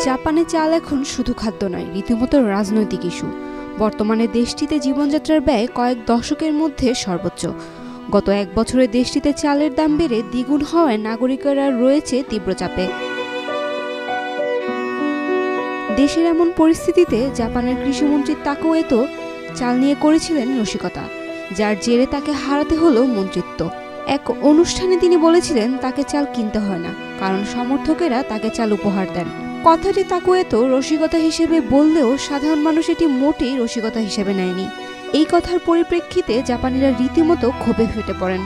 জাপানে চাল এখন শুধু খাদ্য নয়, রীতিমতো রাজনৈতিক ইস্যু। বর্তমানে দেশটিতে জীবনযাত্রার ব্যয় কয়েক দশকের মধ্যে সর্বোচ্চ। গত এক বছরে দেশটিতে চালের দাম বেড়ে দ্বিগুণ হওয়ায় নাগরিকেরা রয়েছে তীব্র চাপে। দেশের এমন পরিস্থিতিতে জাপানের কৃষিমন্ত্রী তাকেও এতো চাল নিয়ে করেছিলেন রসিকতা, যার জেরে তাকে হারাতে হলো মন্ত্রিত্ব। এক অনুষ্ঠানে তিনি বলেছিলেন তাকে চাল কিনতে হয় না, কারণ সমর্থকেরা তাকে চাল উপহার দেন। কথাটি তাকুয়েতো রসিকতা হিসেবে বললেও সাধারণ মানুষ এটি মোটেই রসিকতা হিসেবে নেয়নি। এই কথার পরিপ্রেক্ষিতে জাপানিরা রীতিমতো ক্ষোভে ফেটে পড়েন।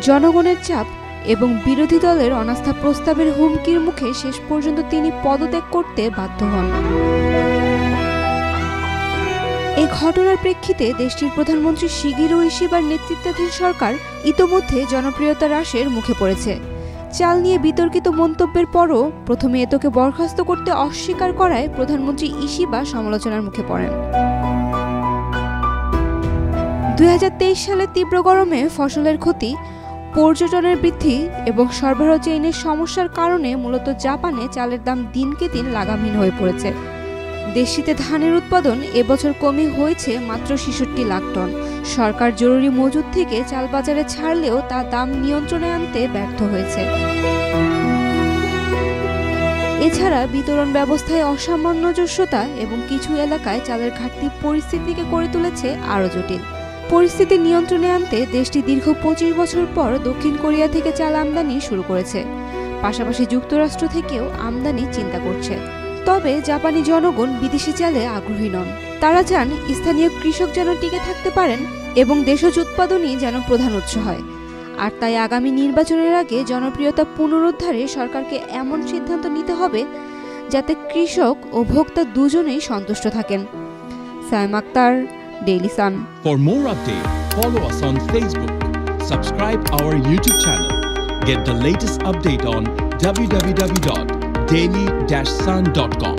জনগণের চাপ এবং বিরোধী দলের অনাস্থা প্রস্তাবের হুমকির মুখে শেষ পর্যন্ত তিনি পদত্যাগ করতে বাধ্য হন। এই ঘটনার প্রেক্ষিতে দেশটির প্রধানমন্ত্রী শিগেরু ইশিবার নেতৃত্বাধীন সরকার ইতোমধ্যে জনপ্রিয়তা হ্রাসের মুখে পড়েছে। চাল নিয়ে বিতর্কিত মন্তব্যের পরও প্রথমে এতোকে বরখাস্ত করতে অস্বীকার করায় প্রধানমন্ত্রী ইশিবা সমালোচনার মুখে পড়েন। 2023 সালে তীব্র গরমে ফসলের ক্ষতি, পর্যটনের বৃদ্ধি এবং সরবরাহ চেইনের সমস্যার কারণে মূলত জাপানে চালের দাম দিনকে দিন লাগামহীন হয়ে পড়েছে। দেশটিতে ধানের উৎপাদন এবছর কমে হয়েছে মাত্র 66 লাখ টন। সরকার জরুরি মজুদ থেকে চাল বাজারে ছাড়লেও তা দাম নিয়ন্ত্রণে আনতে ব্যর্থ হয়েছে। এছাড়া বিতরণ ব্যবস্থায় অসামঞ্জস্যতা এবং কিছু এলাকায় চালের ঘাটতি পরিস্থিতিকে করে তুলেছে আরও জটিল। পরিস্থিতি নিয়ন্ত্রণে আনতে দেশটি দীর্ঘ 25 বছর পর দক্ষিণ কোরিয়া থেকে চাল আমদানি শুরু করেছে। পাশাপাশি যুক্তরাষ্ট্র থেকেও আমদানি চিন্তা করছে। তবে জাপানি জনগণ বিদেশি চালে আগ্রহী নন। তারা চান স্থানীয় কৃষক যেন টিকে থাকতে পারেন এবং দেশজ উৎপাদনই যেন প্রধান উৎস হয়। আর তাই আগামী নির্বাচনের আগে জনপ্রিয়তা পুনরুদ্ধারে সরকারকে এমন সিদ্ধান্ত নিতে হবে যাতে কৃষক ও ভোক্তা দুজনেই সন্তুষ্ট থাকেন। Saim Akhtar, Daily Sun. For more updates, follow us on Facebook, subscribe our YouTube channel, get the latest update on www.daily-sun.com.